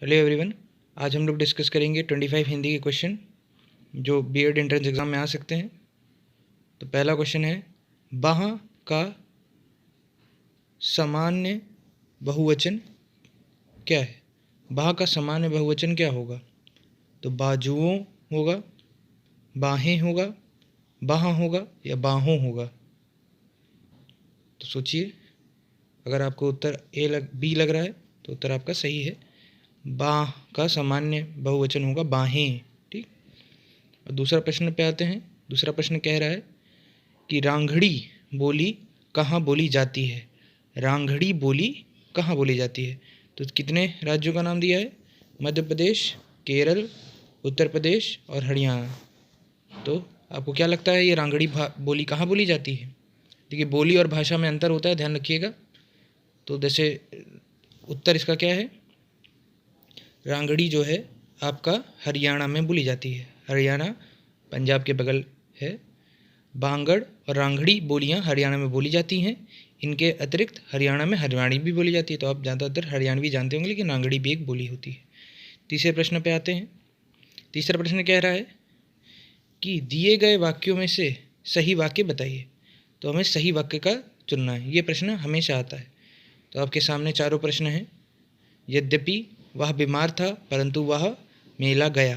Hello everyone, आज हम लोग डिस्कस करेंगे 25 हिंदी के क्वेश्चन जो बीएड एंट्रेंस एग्ज़ाम में आ सकते हैं। तो पहला क्वेश्चन है, बाह का सामान्य बहुवचन क्या है? बाह का सामान्य बहुवचन क्या होगा? तो बाजुओं होगा, बाहें होगा, बाह होगा या बाहों होगा? तो सोचिए, अगर आपको उत्तर बी लग रहा है तो उत्तर आपका सही है। बाह का सामान्य बहुवचन होगा बाहें। ठीक। और दूसरा प्रश्न पे आते हैं। दूसरा प्रश्न कह रहा है कि रांगड़ी बोली कहाँ बोली जाती है? रांगड़ी बोली कहाँ बोली जाती है? तो कितने राज्यों का नाम दिया है? मध्य प्रदेश, केरल, उत्तर प्रदेश और हरियाणा। तो आपको क्या लगता है ये रांगड़ी बोली कहाँ बोली जाती है? देखिए, बोली और भाषा में अंतर होता है, ध्यान रखिएगा। तो जैसे उत्तर इसका क्या है? रांगड़ी जो है आपका हरियाणा में बोली जाती है। हरियाणा पंजाब के बगल है। बांगड़ और रांगड़ी बोलियाँ हरियाणा में बोली जाती हैं। इनके अतिरिक्त हरियाणा में हरियाणवी भी बोली जाती है। तो आप ज़्यादातर हरियाणवी जानते होंगे, लेकिन रांगड़ी भी एक बोली होती है। तीसरे प्रश्न पे आते हैं। तीसरा प्रश्न कह रहा है कि दिए गए वाक्यों में से सही वाक्य बताइए। तो हमें सही वाक्य का चुनना है। ये प्रश्न हमेशा आता है। तो आपके सामने चारों प्रश्न हैं। यद्यपि वह बीमार था परंतु वह मेला गया,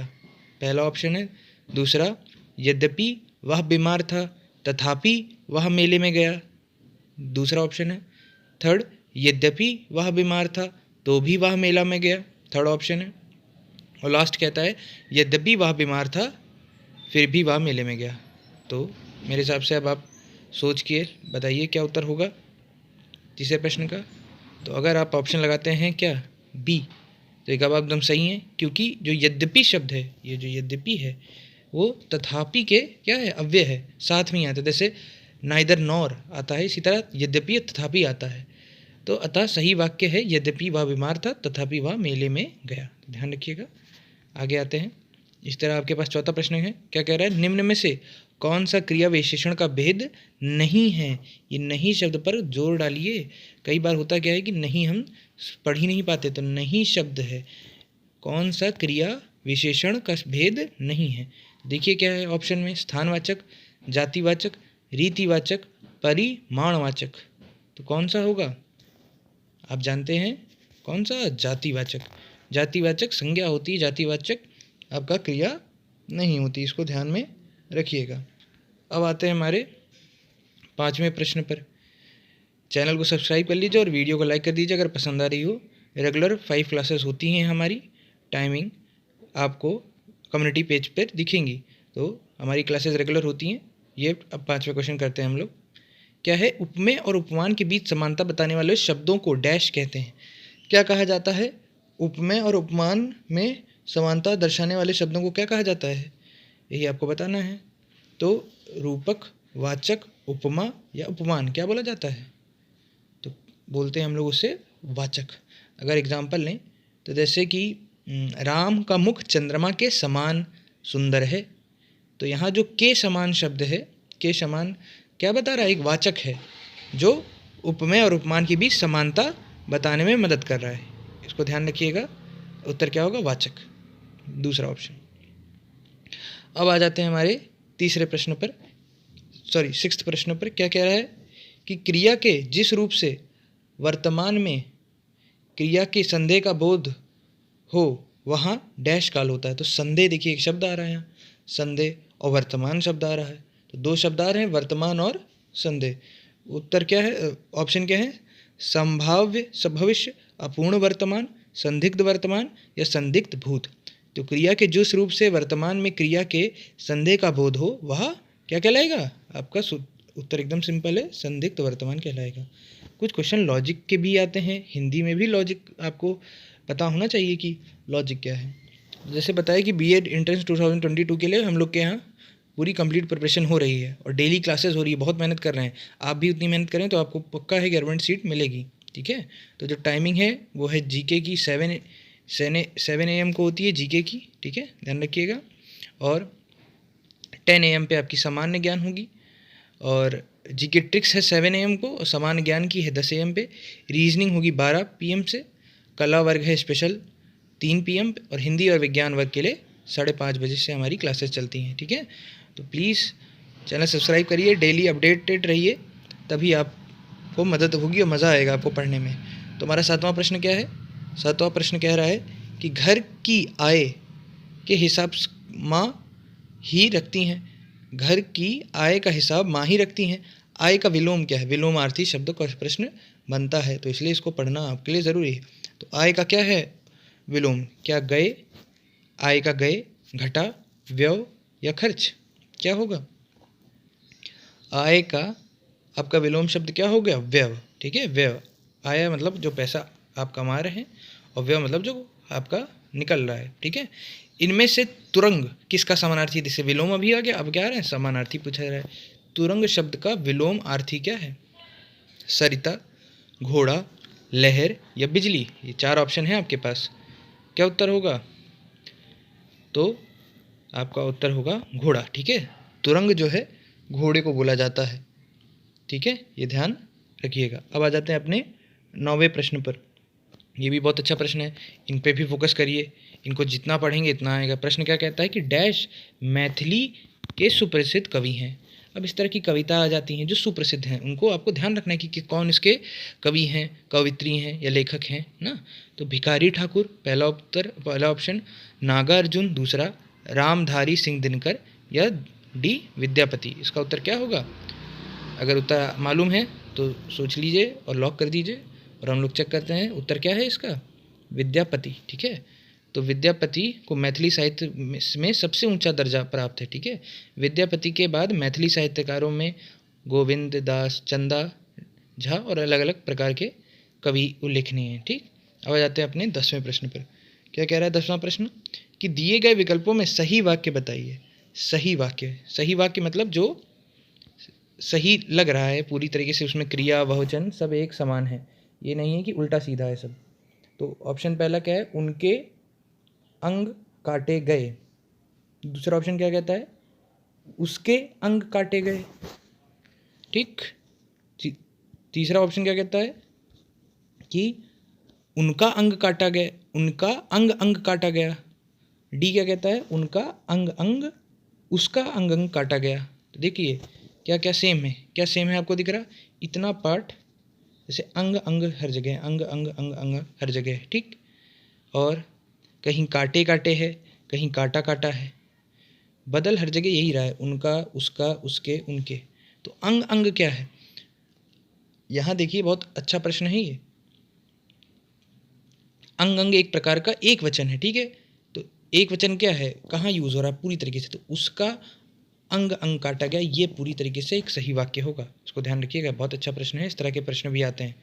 पहला ऑप्शन है। दूसरा, यद्यपि वह बीमार था तथापि वह मेले में गया, दूसरा ऑप्शन है। थर्ड, यद्यपि वह बीमार था तो भी वह मेला में गया, थर्ड ऑप्शन है। और लास्ट कहता है यद्यपि वह बीमार था फिर भी वह मेले में गया। तो मेरे हिसाब से अब आप सोच के बताइए क्या उत्तर होगा तीसरे प्रश्न का। तो अगर आप ऑप्शन लगाते हैं क्या, बी, तो एक अब एकदम सही है, क्योंकि जो यद्यपि शब्द है, ये जो यद्यपि है वो तथापि के क्या है, अव्यय है, साथ में ही आता है। जैसे नाइदर नॉर आता है, इसी तरह यद्यपि तथापि आता है। तो अतः सही वाक्य है यद्यपि वह बीमार था तथापि वह मेले में गया। ध्यान रखिएगा। आगे आते हैं। इस तरह आपके पास चौथा प्रश्न है। क्या कह रहा है? निम्न में से कौन सा क्रिया विशेषण का भेद नहीं है? ये नहीं शब्द पर जोर डालिए। कई बार होता क्या है कि नहीं हम पढ़ ही नहीं पाते, तो नहीं शब्द है। कौन सा क्रिया विशेषण का भेद नहीं है? देखिए क्या है ऑप्शन में, स्थानवाचक, जातिवाचक, रीतिवाचक, परिमाणवाचक। तो कौन सा होगा? आप जानते हैं कौन सा? जातिवाचक। जातिवाचक संज्ञा होती है, जातिवाचक आपका क्रिया नहीं होती। इसको ध्यान में रखिएगा। अब आते हैं हमारे पाँचवें प्रश्न पर। चैनल को सब्सक्राइब कर लीजिए और वीडियो को लाइक कर दीजिए अगर पसंद आ रही हो। रेगुलर 5 क्लासेस होती हैं हमारी। टाइमिंग आपको कम्युनिटी पेज पर दिखेंगी। तो हमारी क्लासेस रेगुलर होती हैं। ये अब पाँचवें क्वेश्चन करते हैं हम लोग। क्या है? उपमेय और उपमान के बीच समानता बताने वाले शब्दों को डैश कहते हैं। क्या कहा जाता है? उपमेय और उपमान में समानता दर्शाने वाले शब्दों को क्या कहा जाता है? यही आपको बताना है। तो रूपक, वाचक, उपमा या उपमान क्या बोला जाता है? तो बोलते हैं हम लोग उससे वाचक। अगर एग्जाम्पल लें तो जैसे कि राम का मुख चंद्रमा के समान सुंदर है। तो यहाँ जो के समान शब्द है, के समान क्या बता रहा है? एक वाचक है जो उपमेय और उपमान की बीच समानता बताने में मदद कर रहा है। इसको ध्यान रखिएगा। उत्तर क्या होगा? वाचक, दूसरा ऑप्शन। अब आ जाते हैं हमारे तीसरे प्रश्न पर, सॉरी सिक्स्थ प्रश्न पर। क्या कह रहा है कि क्रिया के जिस रूप से वर्तमान में क्रिया के संदेह का बोध हो वहाँ डैश काल होता है। तो संदेह, देखिए एक शब्द आ रहा है यहाँ, संदेह, और वर्तमान शब्द आ रहा है। तो दो शब्द आ रहे हैं, वर्तमान और संदेह। उत्तर क्या है? ऑप्शन क्या है? संभाव्य भविष्य, अपूर्ण वर्तमान, संदिग्ध वर्तमान या संदिग्ध भूत। तो क्रिया के जिस रूप से वर्तमान में क्रिया के संदेह का बोध हो वह क्या कहलाएगा? आपका उत्तर एकदम सिंपल है, संदिग्ध वर्तमान कहलाएगा। कुछ क्वेश्चन लॉजिक के भी आते हैं। हिंदी में भी लॉजिक आपको पता होना चाहिए कि लॉजिक क्या है। जैसे बताया कि बीएड एंट्रेंस 2022 के लिए हम लोग के यहाँ पूरी कंप्लीट प्रिपरेशन हो रही है और डेली क्लासेस हो रही है। बहुत मेहनत कर रहे हैं। आप भी उतनी मेहनत करें तो आपको पक्का है गवर्नमेंट सीट मिलेगी। ठीक है। तो जो टाइमिंग है वो है जीके की 7 AM को होती है जीके की। ठीक है, ध्यान रखिएगा। और 10 AM पे आपकी सामान्य ज्ञान होगी और जीके ट्रिक्स है 7 AM को और सामान्य ज्ञान की है 10 AM पे। रीजनिंग होगी 12 PM से। कला वर्ग है स्पेशल 3 PM और हिंदी और विज्ञान वर्ग के लिए 5:30 बजे से हमारी क्लासेस चलती हैं, ठीक है। तो प्लीज़ चैनल सब्सक्राइब करिए, डेली अपडेटेड रहिए, तभी आपको मदद होगी और मज़ा आएगा आपको पढ़ने में। तो हमारा 7वां प्रश्न क्या है? 7वां प्रश्न कह रहा है कि घर की आय के हिसाब माँ ही रखती हैं। घर की आय का हिसाब माँ ही रखती हैं। आय का विलोम क्या है? विलोमार्थी शब्द का प्रश्न बनता है, तो इसलिए इसको पढ़ना आपके लिए ज़रूरी है। तो आय का क्या है विलोम? क्या गए, आय का गए, घटा, व्यय या खर्च? क्या होगा? आय का आपका विलोम शब्द क्या हो गया? व्यय, ठीक है। व्यय, आय मतलब जो पैसा आप कमा रहे हैं और व्यय मतलब जो आपका निकल रहा है, ठीक है। इनमें से तुरंग किसका समानार्थी? जैसे विलोम अभी आ गया, अब क्या आ रहा है? समानार्थी पूछा जा रहा है। तुरंग शब्द का विलोम आर्थी क्या है? सरिता, घोड़ा, लहर या बिजली? ये 4 ऑप्शन है आपके पास। क्या उत्तर होगा? तो आपका उत्तर होगा घोड़ा, ठीक है। तुरंग जो है घोड़े को बोला जाता है, ठीक है, ये ध्यान रखिएगा। अब आ जाते हैं अपने 9वें प्रश्न पर। ये भी बहुत अच्छा प्रश्न है, इन पे भी फोकस करिए, इनको जितना पढ़ेंगे इतना आएगा। प्रश्न क्या कहता है कि डैश मैथिली के सुप्रसिद्ध कवि हैं। अब इस तरह की कविता आ जाती हैं जो सुप्रसिद्ध हैं, उनको आपको ध्यान रखना है कि कौन इसके कवि हैं, कवित्री हैं या लेखक हैं ना। तो भिखारी ठाकुर पहला ऑप्शन, नागार्जुन दूसरा, रामधारी सिंह दिनकर या डी विद्यापति? इसका उत्तर क्या होगा? अगर उत्तर मालूम है तो सोच लीजिए और लॉक कर दीजिए, और हम लोग चेक करते हैं उत्तर क्या है इसका? विद्यापति, ठीक है। तो विद्यापति को मैथिली साहित्य में सबसे ऊंचा दर्जा प्राप्त है, ठीक है। विद्यापति के बाद मैथिली साहित्यकारों में गोविंद दास, चंदा झा और अलग अलग प्रकार के कवि उल्लेखनीय हैं, ठीक। अब आ जाते हैं अपने 10वें प्रश्न पर। क्या कह रहा है 10वां प्रश्न? कि दिए गए विकल्पों में सही वाक्य बताइए। सही वाक्य मतलब जो सही लग रहा है पूरी तरीके से, उसमें क्रिया बहुवचन सब एक समान है, ये नहीं है कि उल्टा सीधा है सब। तो ऑप्शन पहला क्या है? उनके अंग काटे गए। दूसरा ऑप्शन क्या कहता है? उसके अंग काटे गए, ठीक। तीसरा ऑप्शन क्या कहता है? कि उनका अंग काटा गया, उनका अंग काटा गया। डी क्या कहता है? उनका अंग उसका अंग काटा गया। तो देखिए क्या क्या सेम है, क्या सेम है आपको दिख रहा? इतना पार्ट जैसे अंग हर जगह, अंग हर जगह, ठीक। और कहीं काटे है, कहीं काटा है, बदल हर जगह यही रहा है, उनका, उसका, उसके, उनके। तो अंग क्या है? यहाँ देखिए बहुत अच्छा प्रश्न है ये। अंग एक प्रकार का एक वचन है, ठीक है। तो एक वचन क्या है, कहाँ यूज हो रहा है पूरी तरीके से? तो उसका अंग काटा गया, ये पूरी तरीके से एक सही वाक्य होगा, इसको ध्यान रखिएगा। बहुत अच्छा प्रश्न है, इस तरह के प्रश्न भी आते हैं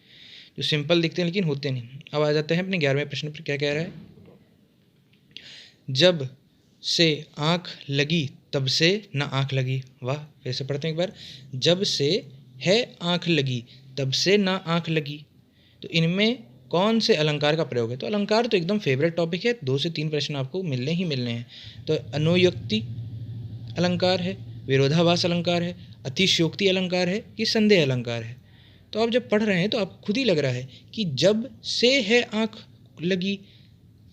जो सिंपल दिखते हैं लेकिन होते नहीं। अब आ जाते हैं अपने 11वें प्रश्न पर। क्या कह रहा है? जब से आँख लगी तब से न आँख लगी। वाह, फिर से पढ़ते हैं एक बार। जब से है आँख लगी तब से न आँख लगी। तो इनमें कौन से अलंकार का प्रयोग है? तो अलंकार तो एकदम फेवरेट टॉपिक है, 2 से 3 प्रश्न आपको मिलने ही मिलने हैं। तो अनुयोक्ति अलंकार है, विरोधाभास अलंकार है, अतिशयोक्ति अलंकार है, कि संदेह अलंकार है। तो आप जब पढ़ रहे हैं तो आप खुद ही लग रहा है कि जब से है आँख लगी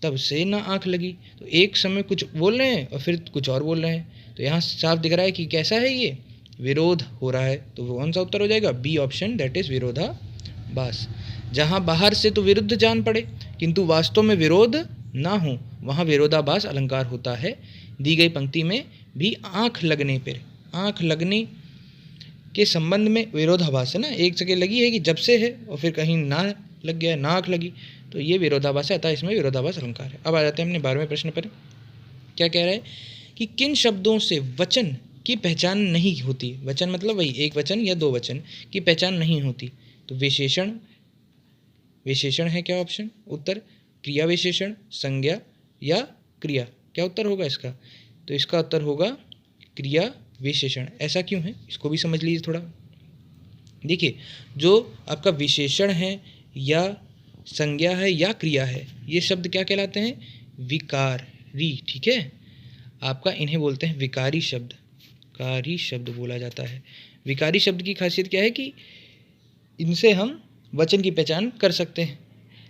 तब से ना आँख लगी, तो एक समय कुछ बोल रहे हैं और फिर कुछ और बोल रहे हैं। तो यहाँ साफ दिख रहा है कि कैसा है, ये विरोध हो रहा है। तो वो कौन सा उत्तर हो जाएगा? बी ऑप्शन, दैट इज विरोधाभास। जहाँ बाहर से तो विरुद्ध जान पड़े किंतु वास्तव में विरोध ना हो, वहाँ विरोधाभास अलंकार होता है। दी गई पंक्ति में भी आँख लगने पर, आँख लगने के संबंध में विरोधाभास है ना, एक जगह लगी है कि जब से है और फिर कहीं ना लग गया, ना आँख लगी, तो ये विरोधाभास है, अतः इसमें विरोधाभास अलंकार है। अब आ जाते हैं अपने 12वें प्रश्न पर। क्या कह रहा है कि किन शब्दों से वचन की पहचान नहीं होती? वचन मतलब वही एक वचन या दो वचन की पहचान नहीं होती। तो विशेषण है क्या ऑप्शन? उत्तर क्रिया विशेषण, संज्ञा या क्रिया? क्या उत्तर होगा इसका? तो इसका उत्तर होगा क्रिया विशेषण। ऐसा क्यों है इसको भी समझ लीजिए थोड़ा। देखिए, जो आपका विशेषण है या संज्ञा है या क्रिया है, ये शब्द क्या कहलाते हैं? विकारी, ठीक है। आपका इन्हें बोलते हैं विकारी शब्द, कारी शब्द बोला जाता है। विकारी शब्द की खासियत क्या है कि इनसे हम वचन की पहचान कर सकते हैं,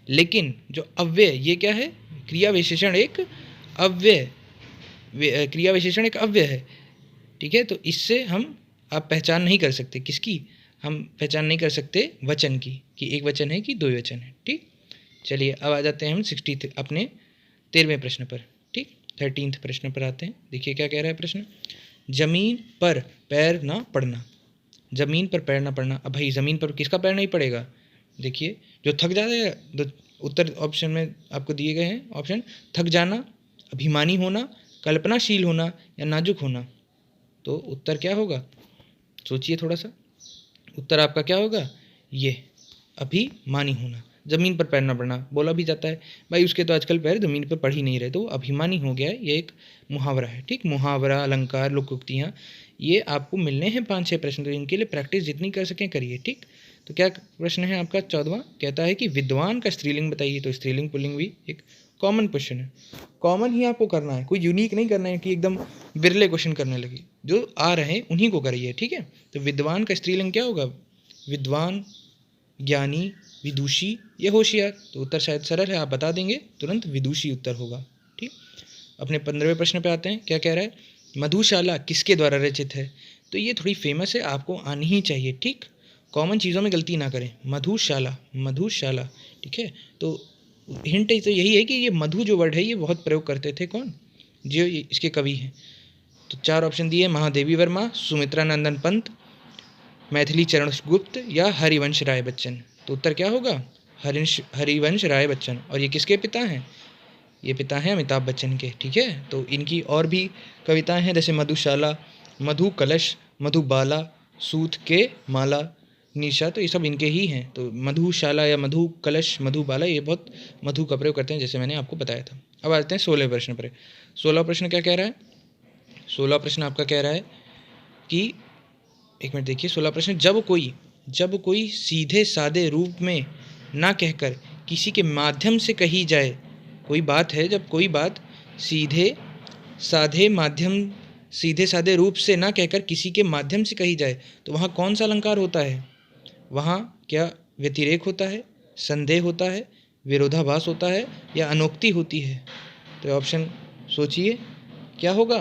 लेकिन जो अव्यय, ये क्या है? क्रिया विशेषण एक अव्यय, क्रिया विशेषण एक अव्यय है, ठीक है। तो इससे हम आप पहचान नहीं कर सकते, किसकी हम पहचान नहीं कर सकते, वचन की, कि एक वचन है कि दो वचन है, ठीक। चलिए अब आ जाते हैं हम अपने 13वें प्रश्न पर, ठीक। 13th प्रश्न पर आते हैं। देखिए क्या कह रहा है प्रश्न, जमीन पर पैर ना पड़ना, जमीन पर पैर ना पड़ना। अब भाई ज़मीन पर किसका पैर नहीं पड़ेगा, देखिए जो थक जाएगा, उत्तर ऑप्शन में आपको दिए गए हैं ऑप्शन, थक जाना, अभिमानी होना, कल्पनाशील होना या नाजुक होना। तो उत्तर क्या होगा, सोचिए थोड़ा सा, उत्तर आपका क्या होगा, ये अभिमानी होना। ज़मीन पर पैर न पड़ना बोला भी जाता है, भाई उसके तो आजकल पैर ज़मीन पर पड़ ही नहीं रहे, तो अभिमानी हो गया है, ये एक मुहावरा है, ठीक। मुहावरा, अलंकार, लोकोक्तियाँ, ये आपको मिलने हैं 5-6 प्रश्न, तो इनके लिए प्रैक्टिस जितनी कर सकें करिए, ठीक। तो क्या प्रश्न है आपका 14वां, कहता है कि विद्वान का स्त्रीलिंग बताइए। तो स्त्रीलिंग पुल्लिंग भी एक कॉमन क्वेश्चन है, कॉमन ही आपको करना है, कोई यूनिक नहीं करना है कि एकदम बिरले क्वेश्चन करने लगे, जो आ रहे हैं उन्हीं को करिए, ठीक है। तो विद्वान का स्त्रीलिंग क्या होगा, विद्वान, ज्ञानी, विदुषी या होशियार। तो उत्तर शायद सरल है, आप बता देंगे तुरंत, विदुषी उत्तर होगा, ठीक। अपने 15वें प्रश्न पे आते हैं, क्या कह रहा है, मधुशाला किसके द्वारा रचित है। तो ये थोड़ी फेमस है, आपको आनी ही चाहिए, ठीक। कॉमन चीज़ों में गलती ना करें, मधुशाला, मधुशाला, ठीक है। तो हिंट तो यही है कि ये मधु जो वर्ड है ये बहुत प्रयोग करते थे कौन, जो इसके कवि हैं। तो 4 ऑप्शन दिए, महादेवी वर्मा, सुमित्रा नंदन पंत, मैथिली चरण गुप्त या हरिवंश राय बच्चन। तो उत्तर क्या होगा, हरिवंश राय बच्चन। और ये किसके पिता हैं, ये पिता हैं अमिताभ बच्चन के, ठीक है। तो इनकी और भी कविताएं हैं, जैसे मधुशाला, मधु कलश, मधुबाला, सूत के माला, निशा, तो ये सब इनके ही हैं। तो मधुशाला या मधु कलश, मधुबाला, ये बहुत मधु का प्रयोग करते हैं, जैसे मैंने आपको बताया था। अब आते हैं 16वें प्रश्न पर। 16वां प्रश्न क्या कह रहा है, 16वां प्रश्न आपका कह रहा है कि, एक मिनट देखिए, 16वां प्रश्न, जब कोई सीधे सादे रूप में ना कहकर किसी के माध्यम से कही जाए, कोई बात है, जब कोई बात सीधे सादे रूप से ना कहकर किसी के माध्यम से कही जाए, तो वहाँ कौन सा अलंकार होता है, वहाँ क्या व्यतिरेक होता है, संदेह होता है, विरोधाभास होता है या अनोक्ति होती है। तो ऑप्शन सोचिए क्या होगा,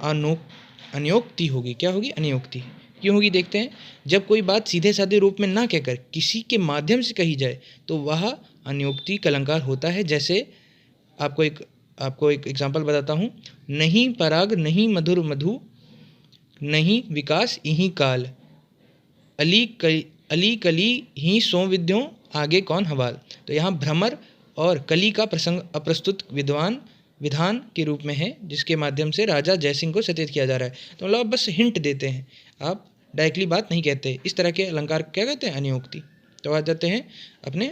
अनियोक्ति होगी, क्या होगी, अनियोक्ति। क्यों होगी देखते हैं, जब कोई बात सीधे साधे रूप में ना कहकर किसी के माध्यम से कही जाए तो वह अनियोक्ति का अलंकार होता है। जैसे आपको एक एग्जांपल बताता हूँ, नहीं पराग नहीं मधुर मधु, नहीं विकास इहीं काल, अली कली ही सो विद्यों, आगे कौन हवाल। तो यहाँ भ्रमर और कली का प्रसंग अप्रस्तुत विधान के रूप में है, जिसके माध्यम से राजा जयसिंह को सचेत किया जा रहा है। तो मतलब आप बस हिंट देते हैं, आप डायरेक्टली बात नहीं कहते। इस तरह के अलंकार क्या कहते हैं, अनियोक्ति। तो आ जाते हैं अपने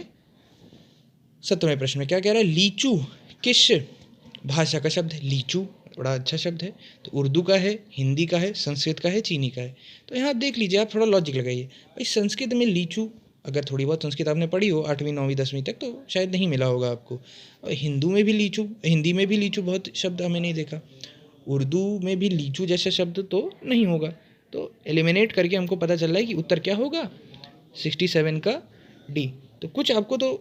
17वें प्रश्न में, क्या कह रहा है, लीचू किस भाषा का शब्द है। लीचू बड़ा अच्छा शब्द है, तो उर्दू का है, हिंदी का है, संस्कृत का है, चीनी का है। तो यहाँ देख लीजिए, आप थोड़ा लॉजिक लगाइए, भाई संस्कृत में लीचू, अगर थोड़ी बहुत संस्कृत आपने पढ़ी हो 8वीं 9वीं 10वीं तक, तो शायद नहीं मिला होगा आपको। और हिंदी में भी लीचू बहुत शब्द हमें नहीं देखा, उर्दू में भी लीचू जैसे शब्द तो नहीं होगा। तो एलिमिनेट करके हमको पता चल रहा है कि उत्तर क्या होगा, 67 का डी। तो कुछ आपको तो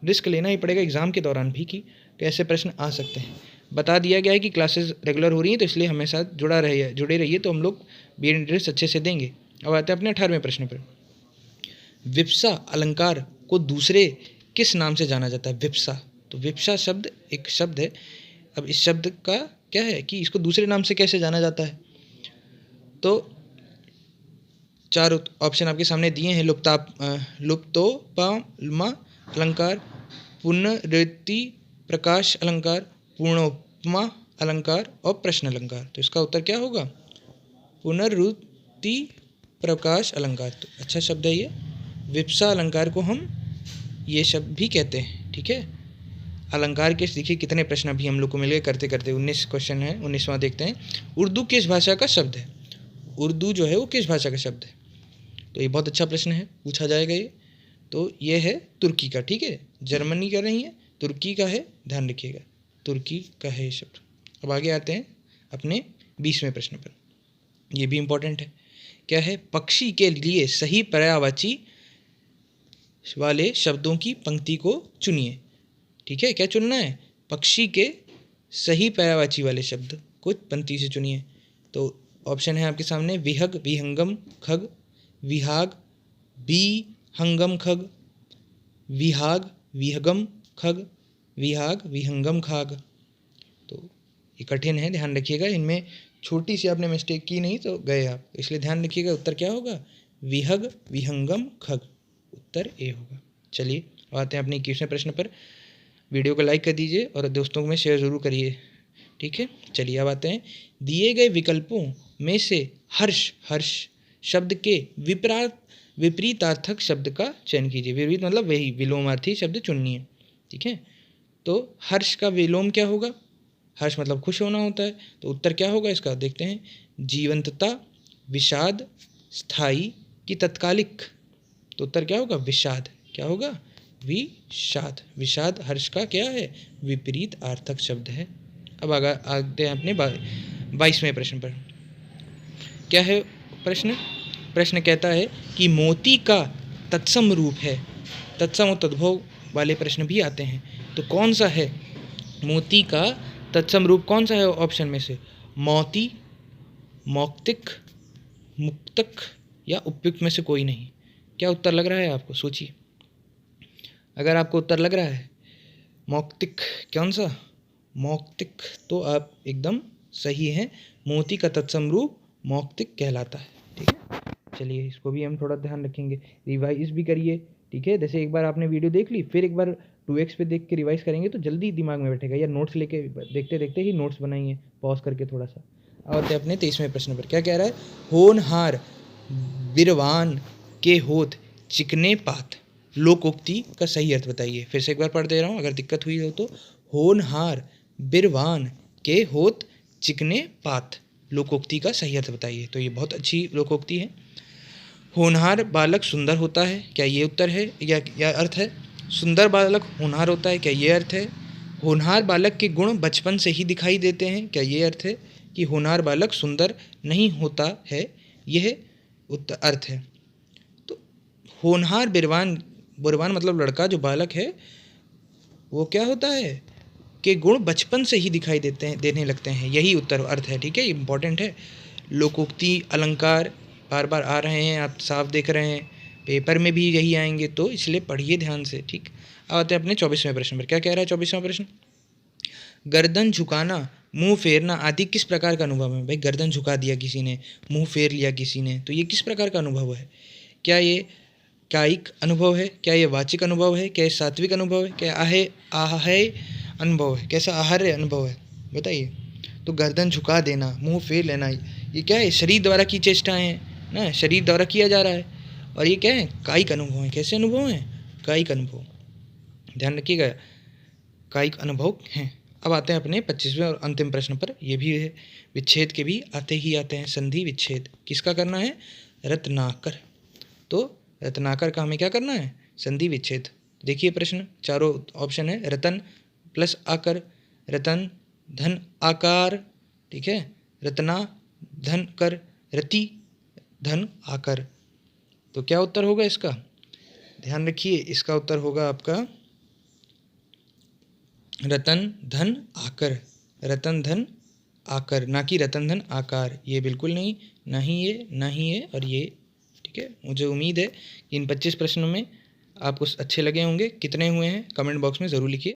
रिस्क लेना ही पड़ेगा एग्ज़ाम के दौरान भी कि कैसे प्रश्न आ सकते हैं। बता दिया गया है कि क्लासेस रेगुलर हो रही हैं, तो इसलिए हमें साथ जुड़े रहिए, तो हम लोग बी एड एंट्रेंस अच्छे से देंगे। अब आते हैं अपने 18वें प्रश्न पर। विप्सा अलंकार को दूसरे किस नाम से जाना जाता है, विप्सा। तो विप्सा शब्द एक शब्द है, अब इस शब्द का क्या है कि इसको दूसरे नाम से कैसे जाना जाता है। तो 4 ऑप्शन आपके सामने दिए हैं, लुप्तोपमा अलंकार, पुनरुक्ति प्रकाश अलंकार, पूर्णोपमा अलंकार और प्रश्न अलंकार। तो इसका उत्तर क्या होगा, पुनरुक्ति प्रकाश अलंकार। तो अच्छा शब्द है ये, विप्सा अलंकार को हम ये शब्द भी कहते हैं, ठीक है। अलंकार के देखिए कितने प्रश्न अभी हम लोग को मिल गए करते करते, 19 क्वेश्चन है। 19वां देखते हैं, उर्दू किस भाषा का शब्द है। उर्दू जो है वो किस भाषा का शब्द है। तो ये बहुत अच्छा प्रश्न है, पूछा जाएगा ये। तो ये है तुर्की का, ठीक है, जर्मनी का नहीं है, तुर्की का है, ध्यान रखिएगा, तुर्की का है ये शब्द। अब आगे आते हैं अपने 20वें प्रश्न पर, ये भी इम्पोर्टेंट है। क्या है, पक्षी के लिए सही पर्यायवाची वाले शब्दों की पंक्ति को चुनिए। ठीक है, क्या चुनना है? पक्षी के सही पर्यायवाची वाले शब्द को पंक्ति से चुनिए। तो ऑप्शन है आपके सामने विहग विहंगम खग, विहाग विहंगम खग, विहाग विहगम खग, विहाग विहंगम खाग। तो ये कठिन है, ध्यान रखिएगा। इनमें छोटी सी आपने मिस्टेक की नहीं तो गए आप, इसलिए ध्यान रखिएगा। उत्तर क्या होगा? विहग विहंगम खग, उत्तर ए होगा। चलिए आते हैं अपने 21वें प्रश्न पर। वीडियो को लाइक कर दीजिए और दोस्तों में शेयर ज़रूर करिए, ठीक है। चलिए अब आते हैं, दिए गए विकल्पों में से हर्ष हर्ष शब्द के विपरीतार्थक शब्द का चयन कीजिए। विपरीत मतलब वही विलोमार्थी शब्द चुननी है, ठीक है। तो हर्ष का विलोम क्या होगा? हर्ष मतलब खुश होना होता है, तो उत्तर क्या होगा इसका? देखते हैं, जीवंतता, विषाद, स्थायी की तत्कालिक। तो उत्तर क्या होगा? विषाद। क्या होगा? विषाद। विषाद हर्ष का क्या है? विपरीत अर्थक शब्द है। अब आगे हैं अपने 22वें प्रश्न पर। क्या है प्रश्न? प्रश्न कहता है कि मोती का तत्सम रूप है। तत्सम और तद्भव वाले प्रश्न भी आते हैं, तो कौन सा है मोती का तत्सम रूप? कौन सा है ऑप्शन में से? मोती, मौक्तिक, मुक्तक या उपयुक्त में से कोई नहीं। क्या उत्तर लग रहा है आपको? सोचिए। अगर आपको उत्तर लग रहा है मौक्तिक, कौन सा? मौक्तिक, तो आप एकदम सही हैं। मोती का तत्सम रूप मौक्तिक कहलाता है, ठीक है। चलिए इसको भी हम थोड़ा ध्यान रखेंगे, रिवाइज भी करिए, ठीक है। जैसे एक बार आपने वीडियो देख ली, फिर एक बार 2x पे देख के रिवाइज करेंगे तो जल्दी दिमाग में बैठेगा, या नोट्स लेके देखते देखते ही नोट्स बनाइए पॉज करके थोड़ा सा। और अपने 23वें प्रश्न पर क्या कह रहा है? होनहार बिरवान के होत चिकने पात, लोकोक्ति का सही अर्थ बताइए। फिर से एक बार पढ़ दे रहा हूँ, अगर दिक्कत हुई हो तो। होनहार बिरवान के होत चिकने पात, लोकोक्ति का सही अर्थ बताइए। तो ये बहुत अच्छी लोकोक्ति है। होनहार बालक सुंदर होता है, क्या ये उत्तर है या अर्थ है? सुंदर बालक होनहार होता है, क्या ये अर्थ है? होनहार बालक के गुण बचपन से ही दिखाई देते हैं, क्या ये अर्थ है? कि होनहार बालक सुंदर नहीं होता है, यह अर्थ है। तो होनहार बिरवान, बुरवान मतलब लड़का, जो बालक है वो क्या होता है? के गुण बचपन से ही दिखाई देने लगते हैं, यही उत्तर अर्थ है, ठीक है। इंपॉर्टेंट है। लोकोक्ति अलंकार बार बार आ रहे हैं, आप साफ देख रहे हैं, पेपर में भी यही आएंगे, तो इसलिए पढ़िए ध्यान से, ठीक। अब आते हैं अपने 24वें प्रश्न पर। क्या कह रहा है 24वां प्रश्न? गर्दन झुकाना, मुंह फेरना आदि किस प्रकार का अनुभव है? भाई गर्दन झुका दिया किसी ने, मुंह फेर लिया किसी ने, तो ये किस प्रकार का अनुभव है? क्या ये कायिक अनुभव है? क्या ये वाचिक अनुभव है? क्या ये सात्विक अनुभव है? क्या आहय अनुभव है? कैसा आहार्य अनुभव है? बताइए। तो गर्दन झुका देना, मुंह फेर लेना, ये क्या है? शरीर द्वारा की चेष्टाएं हैं ना, शरीर द्वारा किया जा रहा है। और ये क्या है? कायिक अनुभव है। कैसे अनुभव हैं? कायिक अनुभव, ध्यान रखिएगा, कायिक अनुभव हैं। अब आते हैं अपने 25वें और अंतिम प्रश्न पर। ये भी है, विच्छेद के भी आते ही आते हैं, संधि विच्छेद किसका करना है? रत्नाकर। तो रत्नाकर का हमें क्या करना है? संधि विच्छेद। देखिए प्रश्न, चारों ऑप्शन है, रतन प्लस आकर, रतन धन आकार, ठीक है, रत्ना धन कर, रति धन आकर। तो क्या उत्तर होगा इसका? ध्यान रखिए, इसका उत्तर होगा आपका रतन धन आकर। रतन धन आकर, ना कि रतन धन आकार। ये बिल्कुल नहीं, ना ही ये और ये, ठीक है। मुझे उम्मीद है कि इन 25 प्रश्नों में आपको अच्छे लगे होंगे। कितने हुए हैं कमेंट बॉक्स में ज़रूर लिखिए।